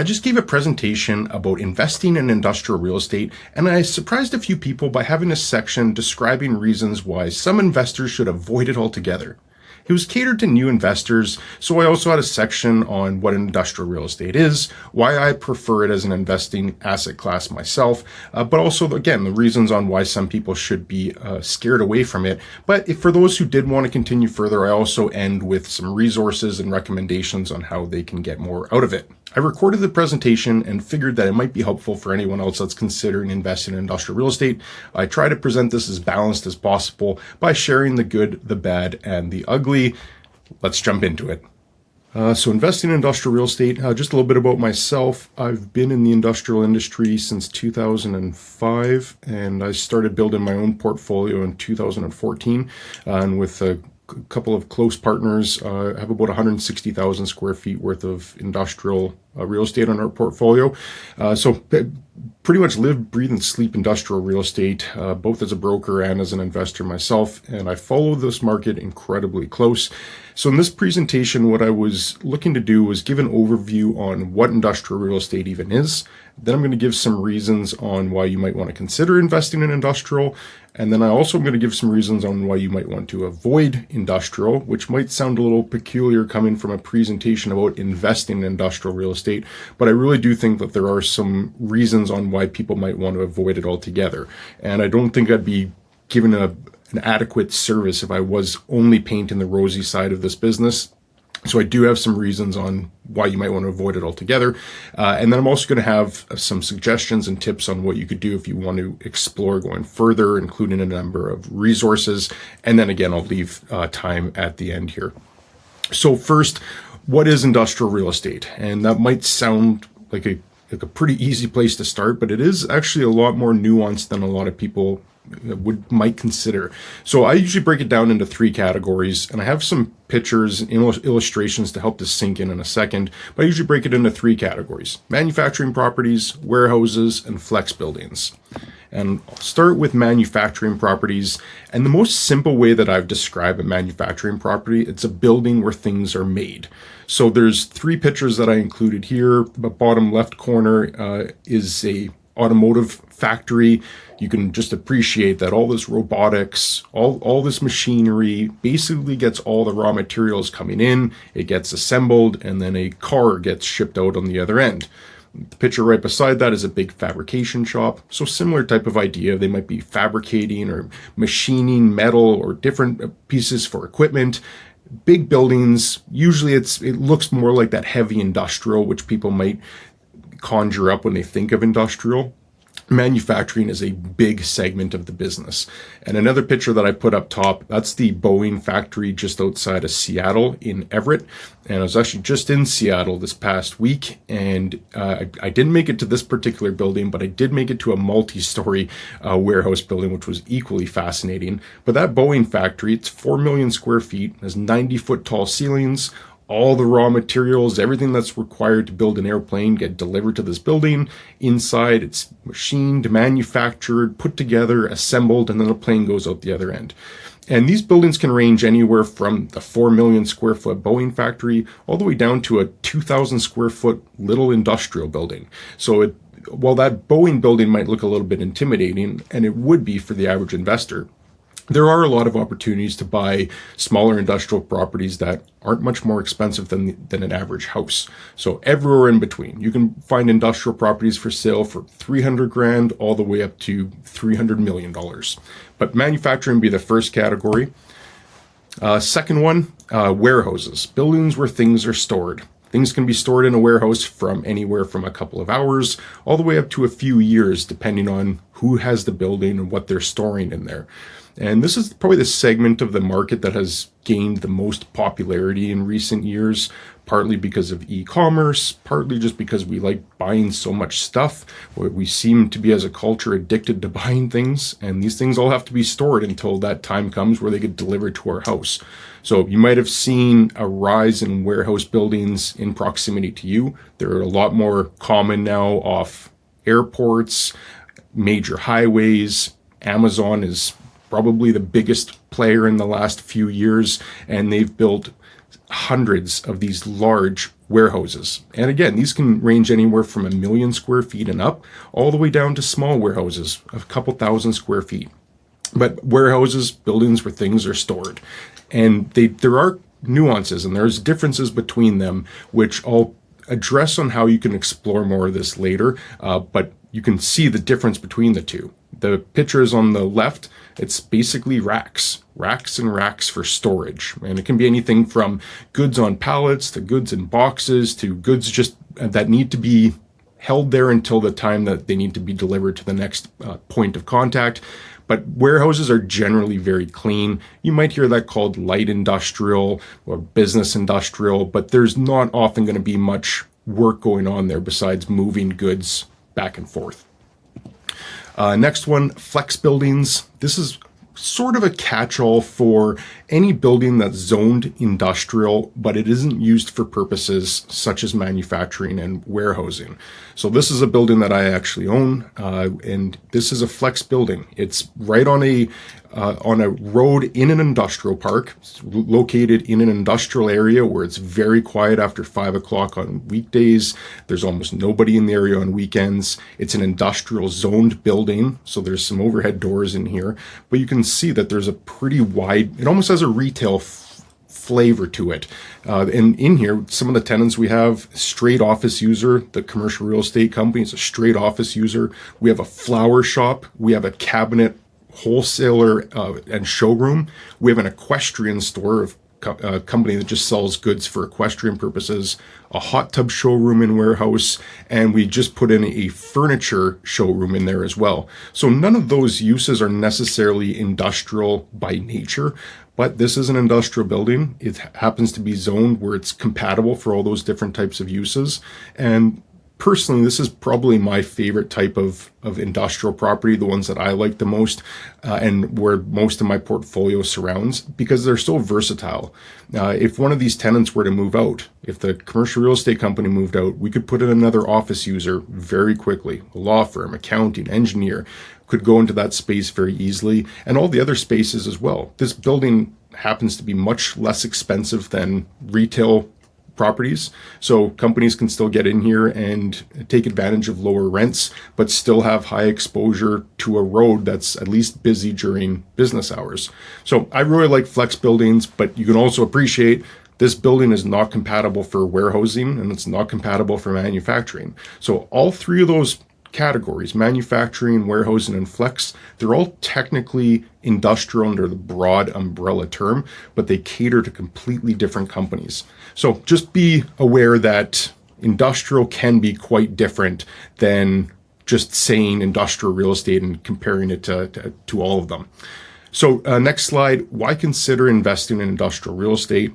I just gave a presentation about investing in industrial real estate, and I surprised a few people by having a section describing reasons why some investors should avoid it altogether. It was catered to new investors, so I also had a section on what industrial real estate is, why I prefer it as an investing asset class myself, but also, again, the reasons on why some people should be scared away from it. But if for those who did want to continue further, I also end with some resources and recommendations on how they can get more out of it. I recorded the presentation and figured that it might be helpful for anyone else that's considering investing in industrial real estate. I try to present this as balanced as possible by sharing the good, the bad, and the ugly. Let's jump into it. So investing in industrial real estate, just a little bit about myself. I've been in the industrial industry since 2005, and I started building my own portfolio in 2014, and with a couple of close partners, have about 160,000 square feet worth of industrial real estate on our portfolio. So pretty much live, breathe, and sleep industrial real estate, both as a broker and as an investor myself. And I follow this market incredibly close. So in this presentation, what I was looking to do was give an overview on what industrial real estate even is. Then I'm going to give some reasons on why you might want to consider investing in industrial. And then I also am going to give some reasons on why you might want to avoid industrial, which might sound a little peculiar coming from a presentation about investing in industrial real estate. But I really do think that there are some reasons on why people might want to avoid it altogether. And I don't think I'd be given an adequate service if I was only painting the rosy side of this business. So I do have some reasons on why you might want to avoid it altogether. And then I'm also going to have some suggestions and tips on what you could do if you want to explore going further, including a number of resources. And then again, I'll leave time at the end here. So first, what is industrial real estate? And that might sound like a pretty easy place to start, but it is actually a lot more nuanced than a lot of people might consider. So I usually break it down into three categories, and I have some pictures and illustrations to help this sink in a second, but I usually break it into three categories: manufacturing properties, warehouses, and flex buildings. And I'll start with manufacturing properties. And the most simple way that I've described a manufacturing property, it's a building where things are made. So there's three pictures that I included here. The bottom left corner is a automotive factory. You can just appreciate that all this robotics, all this machinery basically gets all the raw materials coming in, it gets assembled, and then a car gets shipped out on the other end. The picture right beside that is a big fabrication shop. So similar type of idea. They might be fabricating or machining metal or different pieces for equipment. Big buildings, usually it looks more like that heavy industrial, which people might conjure up when they think of industrial. Manufacturing is a big segment of the business. And another picture that I put up top, that's the Boeing factory just outside of Seattle in Everett. And I was actually just in Seattle this past week, and I didn't make it to this particular building, but I did make it to a multi-story warehouse building, which was equally fascinating. But that Boeing factory, it's 4 million square feet, has 90-foot tall ceilings. All the raw materials, everything that's required to build an airplane get delivered to this building. Inside, it's machined, manufactured, put together, assembled, and then a plane goes out the other end. And these buildings can range anywhere from the 4 million square foot Boeing factory all the way down to a 2,000 square foot little industrial building. So while that Boeing building might look a little bit intimidating, and it would be for the average investor, there are a lot of opportunities to buy smaller industrial properties that aren't much more expensive than an average house. So everywhere in between, you can find industrial properties for sale for $300,000 all the way up to $300 million. But manufacturing would be the first category. Second one, warehouses, buildings where things are stored. Things can be stored in a warehouse from anywhere from a couple of hours all the way up to a few years, depending on who has the building and what they're storing in there. And this is probably the segment of the market that has gained the most popularity in recent years, partly because of e-commerce, partly just because we like buying so much stuff. We seem to be, as a culture, addicted to buying things, and these things all have to be stored until that time comes where they get delivered to our house. So you might have seen a rise in warehouse buildings in proximity to you. They're a lot more common now off airports, major highways. Amazon is probably the biggest player in the last few years, and they've built hundreds of these large warehouses. And again, these can range anywhere from 1 million square feet and up, all the way down to small warehouses, a couple thousand square feet. But warehouses, buildings where things are stored. And there are nuances and there's differences between them, which I'll address on how you can explore more of this later. But you can see the difference between the two. The pictures on the left, it's basically racks and racks for storage. And it can be anything from goods on pallets to goods in boxes to goods just that need to be held there until the time that they need to be delivered to the next point of contact. But warehouses are generally very clean. You might hear that called light industrial or business industrial, but there's not often going to be much work going on there besides moving goods back and forth. Next one, flex buildings. This is sort of a catch-all for any building that's zoned industrial, but it isn't used for purposes such as manufacturing and warehousing. So this is a building that I actually own, and this is a flex building. It's right on a road in an industrial park. It's located in an industrial area where it's very quiet after 5 o'clock on weekdays. There's almost nobody in the area on weekends. It's an industrial zoned building, so there's some overhead doors in here, but you can see that there's a pretty wide, it almost has a retail flavor to it. And in here, some of the tenants we have, straight office user, the commercial real estate company is a straight office user. We have a flower shop. We have a cabinet wholesaler and showroom. We have an equestrian store of a company that just sells goods for equestrian purposes, a hot tub showroom and warehouse, and we just put in a furniture showroom in there as well. So none of those uses are necessarily industrial by nature, but this is an industrial building. It happens to be zoned where it's compatible for all those different types of uses. And personally, this is probably my favorite type of industrial property, the ones that I like the most, and where most of my portfolio surrounds, because they're so versatile. If one of these tenants were to move out, if the commercial real estate company moved out, we could put in another office user very quickly. A law firm, accounting, engineer could go into that space very easily, and all the other spaces as well. This building happens to be much less expensive than retail properties, so companies can still get in here and take advantage of lower rents, but still have high exposure to a road that's at least busy during business hours. So I really like flex buildings, but you can also appreciate this building is not compatible for warehousing and it's not compatible for manufacturing. So all three of those categories, manufacturing, warehousing, and flex, they're all technically industrial under the broad umbrella term, but they cater to completely different companies. So just be aware that industrial can be quite different than just saying industrial real estate and comparing it to all of them. So next slide, why consider investing in industrial real estate?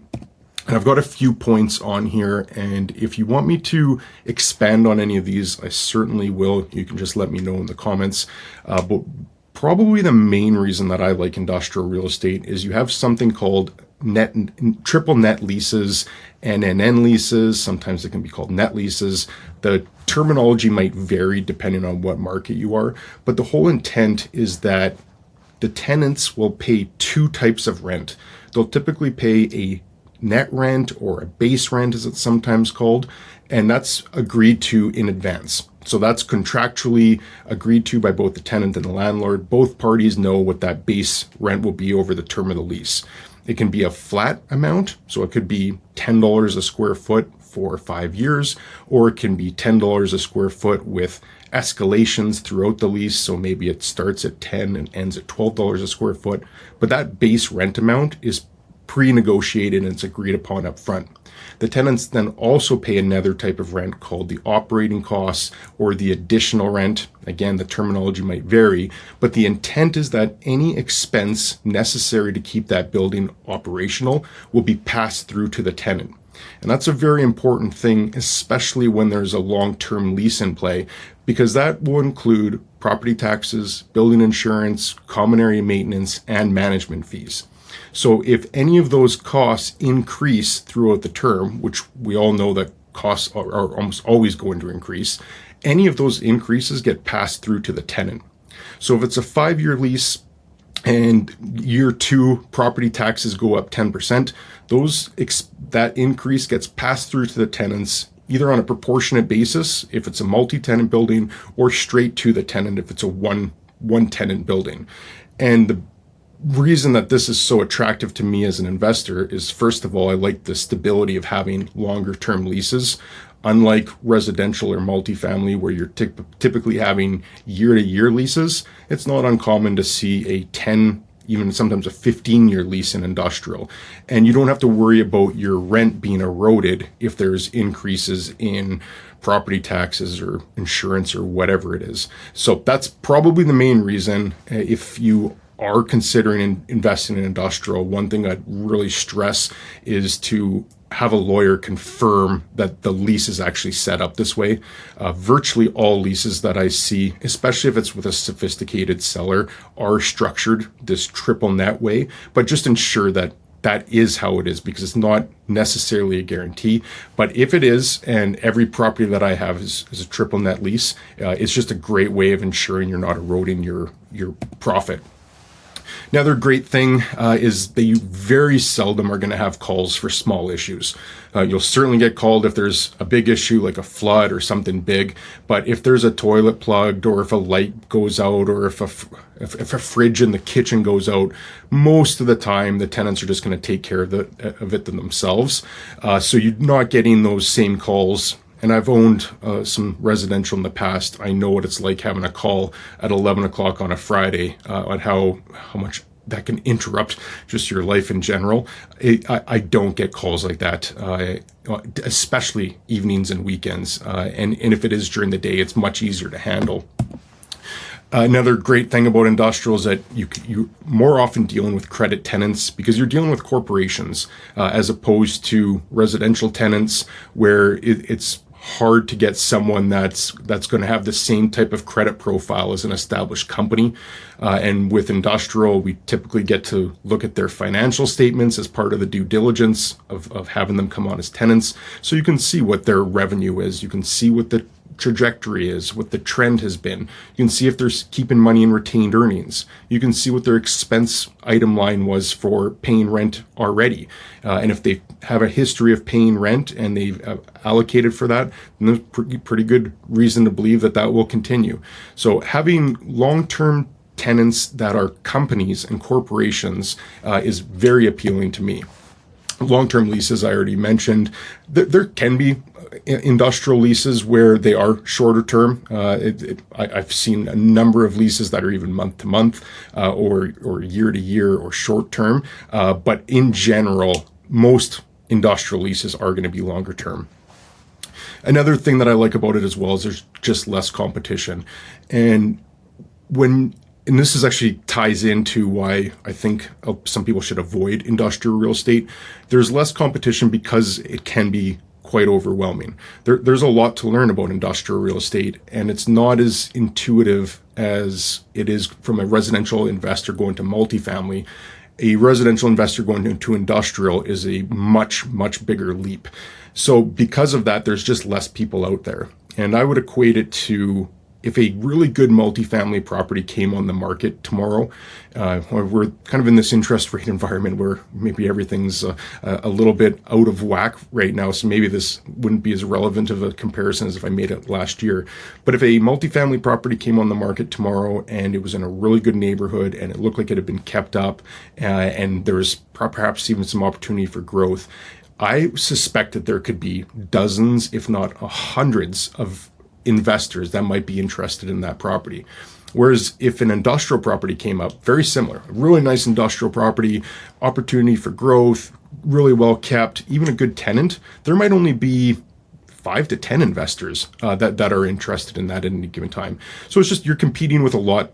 And I've got a few points on here, and if you want me to expand on any of these, I certainly will. You can just let me know in the comments. But probably the main reason that I like industrial real estate is you have something called triple net leases, NNN leases. Sometimes it can be called net leases. The terminology might vary depending on what market you are, but the whole intent is that the tenants will pay two types of rent. They'll typically pay a net rent or a base rent, as it's sometimes called, and that's agreed to in advance. So that's contractually agreed to by both the tenant and the landlord. Both parties know what that base rent will be over the term of the lease. It can be a flat amount, so it could be $10 a square foot for 5 years, or it can be $10 a square foot with escalations throughout the lease. So maybe it starts at 10 and ends at $12 a square foot, but that base rent amount is pre-negotiated and it's agreed upon up front. The tenants then also pay another type of rent called the operating costs or the additional rent. Again, the terminology might vary, but the intent is that any expense necessary to keep that building operational will be passed through to the tenant. And that's a very important thing, especially when there's a long-term lease in play, because that will include property taxes, building insurance, common area maintenance, and management fees. So if any of those costs increase throughout the term, which we all know that costs are almost always going to increase, any of those increases get passed through to the tenant. So if it's a 5-year lease and year 2 property taxes go up 10%, that increase gets passed through to the tenants either on a proportionate basis if it's a multi-tenant building, or straight to the tenant if it's a one tenant building. And the reason that this is so attractive to me as an investor is, first of all, I like the stability of having longer term leases. Unlike residential or multifamily, where you're typically having year-to-year leases, it's not uncommon to see a 10, even sometimes a 15-year lease in industrial. And you don't have to worry about your rent being eroded if there's increases in property taxes or insurance or whatever it is. So that's probably the main reason. If you are considering investing in industrial, one thing I'd really stress is to have a lawyer confirm that the lease is actually set up this way. Virtually all leases that I see, especially if it's with a sophisticated seller, are structured this triple net way, but just ensure that that is how it is, because it's not necessarily a guarantee. But if it is, and every property that I have is a triple net lease, it's just a great way of ensuring you're not eroding your profit. Another great thing is that you very seldom are going to have calls for small issues. You'll certainly get called if there's a big issue like a flood or something big, but if there's a toilet plugged, or if a light goes out, or if a fridge in the kitchen goes out, most of the time the tenants are just going to take care of it themselves. So you're not getting those same calls. And I've owned some residential in the past. I know what it's like having a call at 11 o'clock on a Friday on how much that can interrupt just your life in general. I don't get calls like that, especially evenings and weekends. And if it is during the day, it's much easier to handle. Another great thing about industrial is that you more often dealing with credit tenants, because you're dealing with corporations as opposed to residential tenants, where it's hard to get someone that's going to have the same type of credit profile as an established company. And with industrial, we typically get to look at their financial statements as part of the due diligence of having them come on as tenants. So you can see what their revenue is. You can see what the trajectory is, what the trend has been. You can see if they're keeping money in retained earnings. You can see what their expense item line was for paying rent already. And if they have a history of paying rent and they've allocated for that, then there's pretty good reason to believe that that will continue. So having long-term tenants that are companies and corporations is very appealing to me. Long-term leases, I already mentioned. There can be industrial leases where they are shorter term. I've seen a number of leases that are even month to month, or year to year, or short term. But in general, most industrial leases are going to be longer term. Another thing that I like about it as well is there's just less competition. And this is actually ties into why I think some people should avoid industrial real estate. There's less competition because it can be quite overwhelming. There's a lot to learn about industrial real estate, and it's not as intuitive as it is from a residential investor going to multifamily. A residential investor going into industrial is a much, much bigger leap. So because of that, there's just less people out there. And I would equate it to, if a really good multifamily property came on the market tomorrow, we're kind of in this interest rate environment where maybe everything's a little bit out of whack right now. So maybe this wouldn't be as relevant of a comparison as if I made it last year. But if a multifamily property came on the market tomorrow and it was in a really good neighborhood and it looked like it had been kept up, and there was perhaps even some opportunity for growth, I suspect that there could be dozens, if not hundreds, of investors that might be interested in that property. Whereas if an industrial property came up, very similar, a really nice industrial property, opportunity for growth, really well kept, even a good tenant, there might only be 5 to 10 investors that are interested in that at any given time. So it's just, you're competing with a lot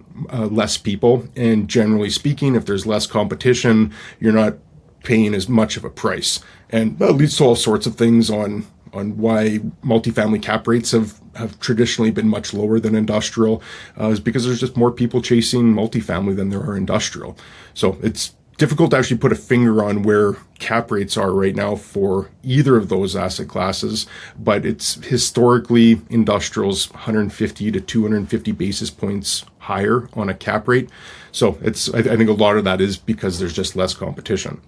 less people. And generally speaking, if there's less competition, you're not paying as much of a price. And that leads to all sorts of things on why multifamily cap rates have traditionally been much lower than industrial, is because there's just more people chasing multifamily than there are industrial. So it's difficult to actually put a finger on where cap rates are right now for either of those asset classes, but it's historically industrial's 150 to 250 basis points higher on a cap rate. So I think a lot of that is because there's just less competition.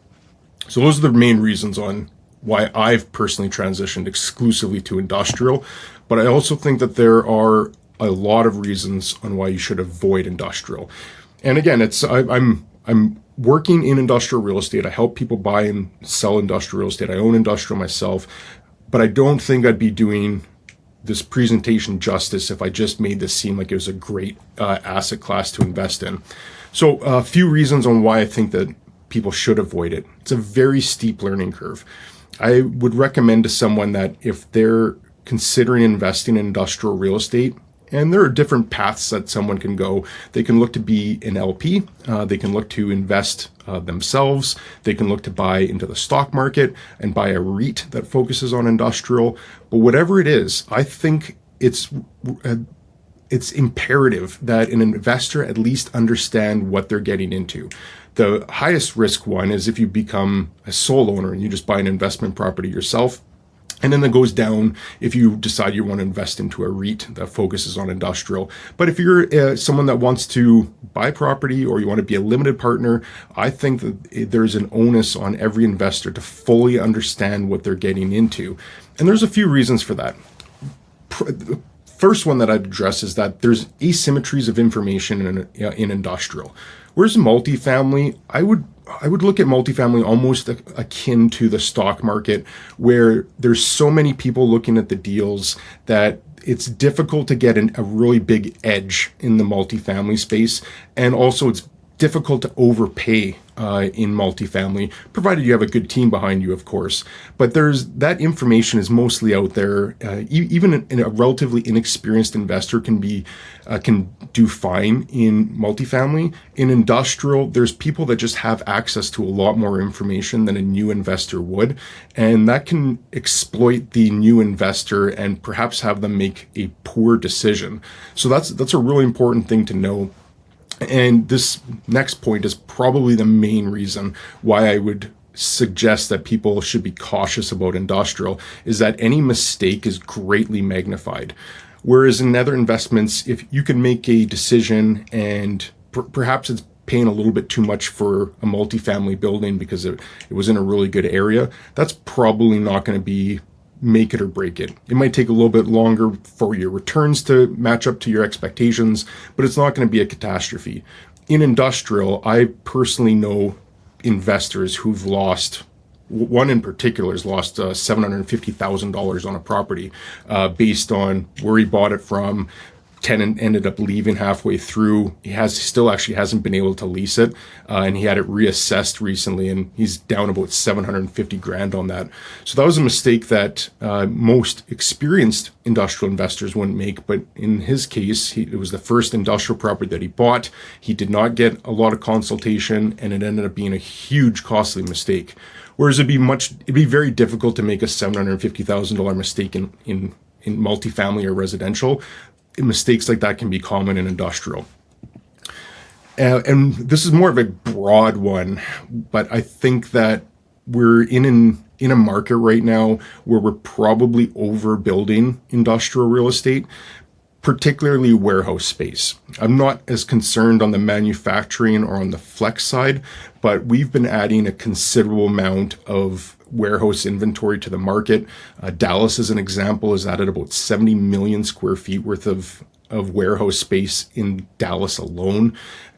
So those are the main reasons on why I've personally transitioned exclusively to industrial. But I also think that there are a lot of reasons on why you should avoid industrial. And again, I'm working in industrial real estate. I help people buy and sell industrial real estate. I own industrial myself, but I don't think I'd be doing this presentation justice if I just made this seem like it was a great asset class to invest in. So a few reasons on why I think that people should avoid it. It's a very steep learning curve. I would recommend to someone that if they're considering investing in industrial real estate, and there are different paths that someone can go. They can look to be an LP. They can look to invest themselves. They can look to buy into the stock market and buy a REIT that focuses on industrial. But whatever it is, I think it's imperative that an investor at least understand what they're getting into. The highest risk one is if you become a sole owner and you just buy an investment property yourself. And then that goes down if you decide you want to invest into a REIT that focuses on industrial. But if you're someone that wants to buy property or you want to be a limited partner, I think that there's an onus on every investor to fully understand what they're getting into. And there's a few reasons for that. The first one that I'd address is that there's asymmetries of information in industrial. Whereas multifamily, I would look at multifamily almost akin to the stock market, where there's so many people looking at the deals that it's difficult to get a really big edge in the multifamily space. And also it's difficult to overpay in multifamily, provided you have a good team behind you, of course. But that information is mostly out there. Even a relatively inexperienced investor can do fine in multifamily. In industrial, there's people that just have access to a lot more information than a new investor would, and that can exploit the new investor and perhaps have them make a poor decision. So that's a really important thing to know. And this next point is probably the main reason why I would suggest that people should be cautious about industrial, is that any mistake is greatly magnified. Whereas in other investments, if you can make a decision and perhaps it's paying a little bit too much for a multifamily building because it was in a really good area, that's probably not going to be make it or break it. It might take a little bit longer for your returns to match up to your expectations, but it's not going to be a catastrophe. In industrial, I personally know investors who've lost, one in particular has lost $750,000 on a property based on where he bought it from. Tenant ended up leaving halfway through. He still actually hasn't been able to lease it, and he had it reassessed recently, and he's down about $750,000 on that. So that was a mistake that most experienced industrial investors wouldn't make. But in his case, it was the first industrial property that he bought. He did not get a lot of consultation, and it ended up being a huge, costly mistake. Whereas it'd be very difficult to make a $750,000 mistake in multifamily or residential. Mistakes like that can be common in industrial. And this is more of a broad one, but I think that we're in a market right now where we're probably overbuilding industrial real estate, particularly warehouse space. I'm not as concerned on the manufacturing or on the flex side, but we've been adding a considerable amount of warehouse inventory to the market. Dallas, as an example, has added about 70 million square feet worth of warehouse space in Dallas alone.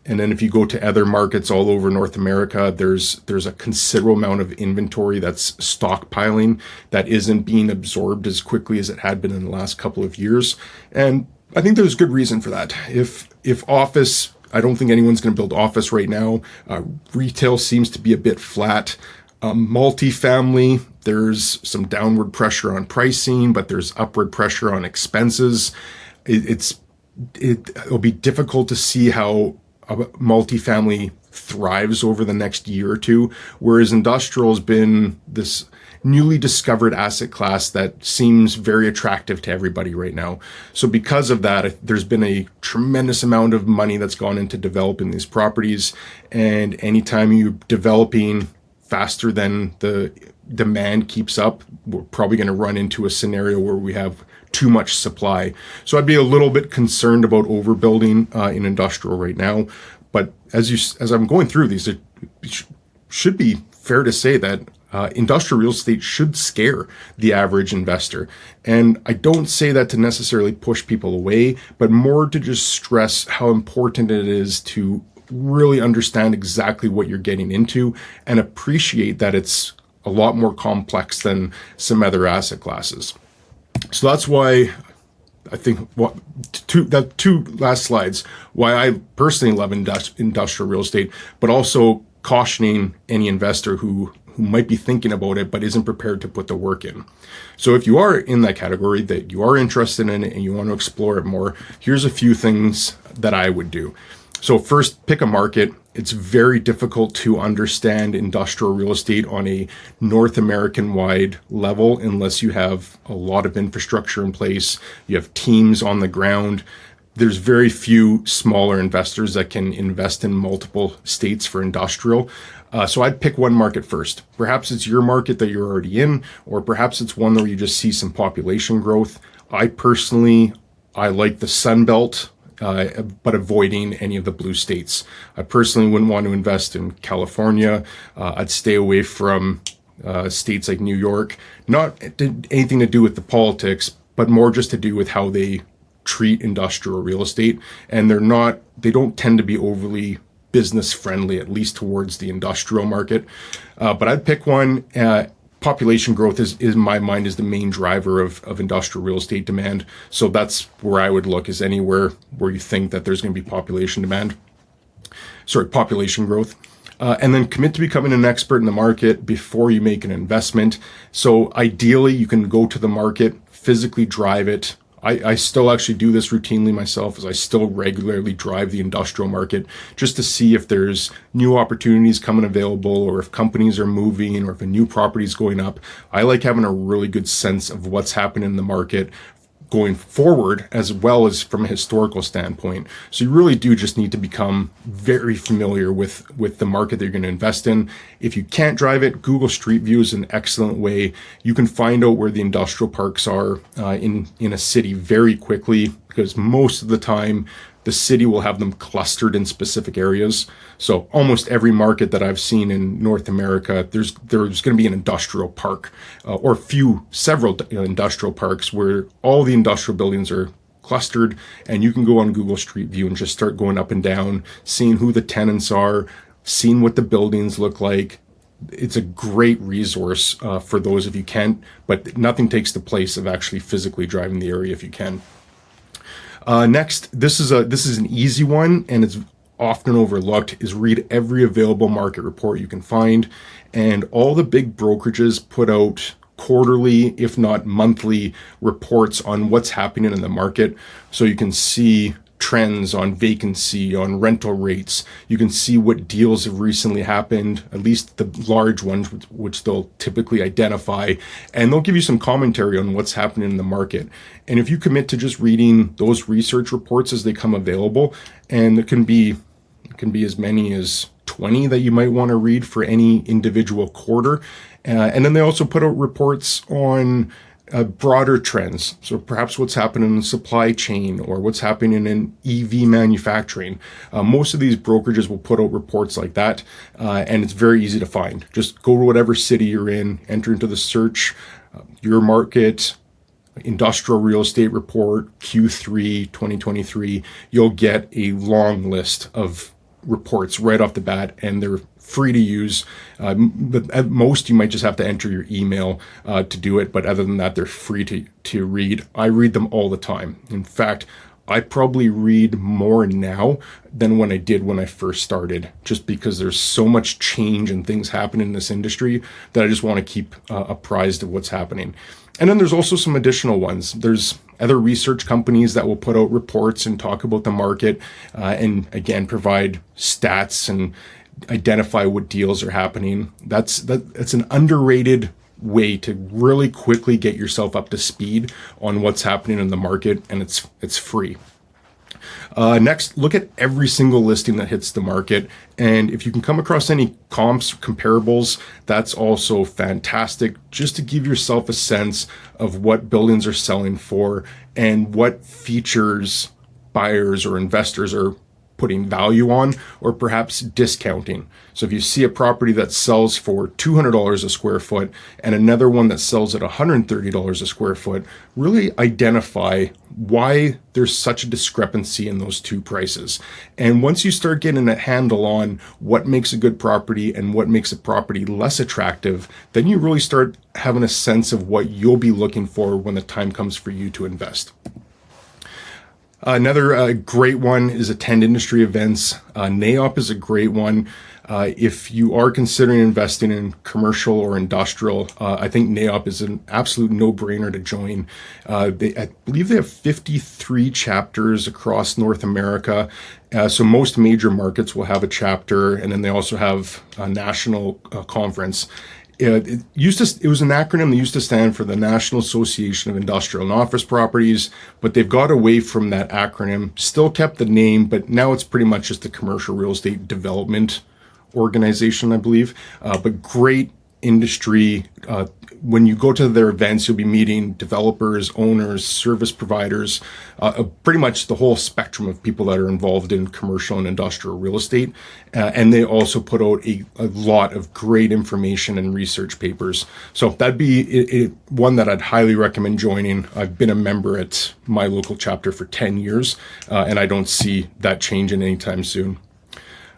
And then if you go to other markets all over North America, there's a considerable amount of inventory that's stockpiling that isn't being absorbed as quickly as it had been in the last couple of years. And I think there's good reason for that. If office, I don't think anyone's going to build office right now. Retail seems to be a bit flat. Multifamily, there's some downward pressure on pricing, but there's upward pressure on expenses. It'll be difficult to see how multifamily thrives over the next year or two, whereas industrial has been this newly discovered asset class that seems very attractive to everybody right now. So because of that, there's been a tremendous amount of money that's gone into developing these properties. And anytime you're developing faster than the demand keeps up, we're probably going to run into a scenario where we have too much supply. So I'd be a little bit concerned about overbuilding in industrial right now. But as I'm going through these, it should be fair to say that industrial real estate should scare the average investor. And I don't say that to necessarily push people away, but more to just stress how important it is to really understand exactly what you're getting into and appreciate that it's a lot more complex than some other asset classes. So that's why I think two last slides, why I personally love industrial real estate, but also cautioning any investor who might be thinking about it but isn't prepared to put the work in. So if you are in that category, that you are interested in it and you want to explore it more, here's a few things that I would do. So first, pick a market. It's very difficult to understand industrial real estate on a North American wide level unless you have a lot of infrastructure in place, you have teams on the ground. There's very few smaller investors that can invest in multiple states for industrial. So I'd pick one market first. Perhaps it's your market that you're already in, or perhaps it's one where you just see some population growth. I like the Sun Belt, but avoiding any of the blue states. I personally wouldn't want to invest in California. I'd stay away from states like New York. Not anything to do with the politics, but more just to do with how they treat industrial real estate. And they don't tend to be overly business friendly, at least towards the industrial market. But I'd pick one. Population growth is in my mind is the main driver of industrial real estate demand. So that's where I would look, is anywhere where you think that there's going to be population growth. And then commit to becoming an expert in the market before you make an investment. So ideally, you can go to the market, physically drive it. I still actually do this routinely myself, as I still regularly drive the industrial market just to see if there's new opportunities coming available, or if companies are moving, or if a new property is going up. I like having a really good sense of what's happening in the market going forward, as well as from a historical standpoint. So you really do just need to become very familiar with the market that you're going to invest in. If you can't drive it, Google Street View is an excellent way. You can find out where the industrial parks are in a city very quickly, because most of the time the city will have them clustered in specific areas. So almost every market that I've seen in North America, there's going to be an industrial park, or several industrial parks where all the industrial buildings are clustered, and you can go on Google Street View and just start going up and down, seeing who the tenants are, seeing what the buildings look like. It's a great resource for those if you can, but nothing takes the place of actually physically driving the area if you can. Next, this is an easy one, and it's often overlooked, is read every available market report you can find. And all the big brokerages put out quarterly, if not monthly, reports on what's happening in the market. So you can see trends on vacancy, on rental rates. You can see what deals have recently happened, at least the large ones, which they'll typically identify, and they'll give you some commentary on what's happening in the market. And if you commit to just reading those research reports as they come available, and it can be as many as 20 that you might want to read for any individual quarter. And then they also put out reports on broader trends. So perhaps what's happening in the supply chain, or what's happening in EV manufacturing. Most of these brokerages will put out reports like that, and it's very easy to find. Just go to whatever city you're in, enter into the search, your market, industrial real estate report, Q3 2023. You'll get a long list of reports right off the bat, and they're free to use. But at most, you might just have to enter your email to do it. But other than that, they're free to read. I read them all the time. In fact, I probably read more now than when I did when I first started, just because there's so much change and things happen in this industry that I just want to keep apprised of what's happening. And then there's also some additional ones. There's other research companies that will put out reports and talk about the market, and again, provide stats and identify what deals are happening. That's an underrated way to really quickly get yourself up to speed on what's happening in the market, and it's free. Next, look at every single listing that hits the market, and if you can come across any comps, comparables, that's also fantastic, just to give yourself a sense of what buildings are selling for and what features buyers or investors are putting value on or perhaps discounting. So if you see a property that sells for $200 a square foot and another one that sells at $130 a square foot, really identify why there's such a discrepancy in those two prices. And once you start getting a handle on what makes a good property and what makes a property less attractive, then you really start having a sense of what you'll be looking for when the time comes for you to invest. Another great one is attend industry events. NAIOP is a great one. If you are considering investing in commercial or industrial, I think NAIOP is an absolute no-brainer to join. I believe they have 53 chapters across North America. So most major markets will have a chapter, and then they also have a national conference. It was an acronym that used to stand for the National Association of Industrial and Office Properties, but they've got away from that acronym, still kept the name, but now it's pretty much just the Commercial Real Estate Development Organization, I believe. But great industry. When you go to their events, you'll be meeting developers, owners, service providers, pretty much the whole spectrum of people that are involved in commercial and industrial real estate. And they also put out a lot of great information and research papers. So that'd be one that I'd highly recommend joining. I've been a member at my local chapter for 10 years, and I don't see that changing anytime soon.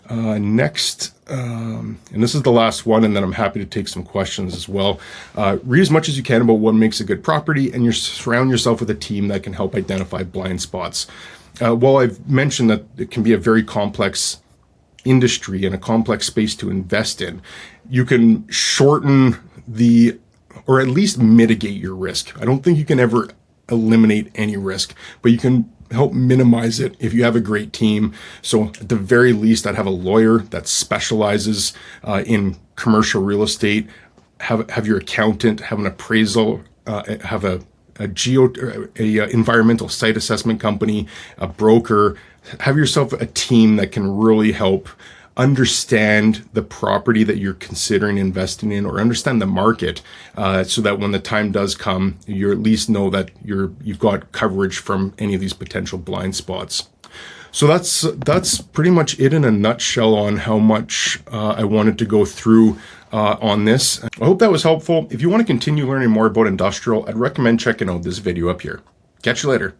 Next, and this is the last one, and then I'm happy to take some questions as well. Read as much as you can about what makes a good property, and surround yourself with a team that can help identify blind spots. While I've mentioned that it can be a very complex industry and a complex space to invest in, you can shorten or at least mitigate your risk. I don't think you can ever eliminate any risk, but you can help minimize it if you have a great team. So at the very least, I'd have a lawyer that specializes in commercial real estate, have your accountant, have an appraisal, have a environmental site assessment company, a broker. Have yourself a team that can really help understand the property that you're considering investing in, or understand the market, so that when the time does come, you at least know that you've got coverage from any of these potential blind spots. So that's pretty much it in a nutshell on how much I wanted to go through on this. I hope that was helpful. If you want to continue learning more about industrial, I'd recommend checking out this video up here. Catch you later.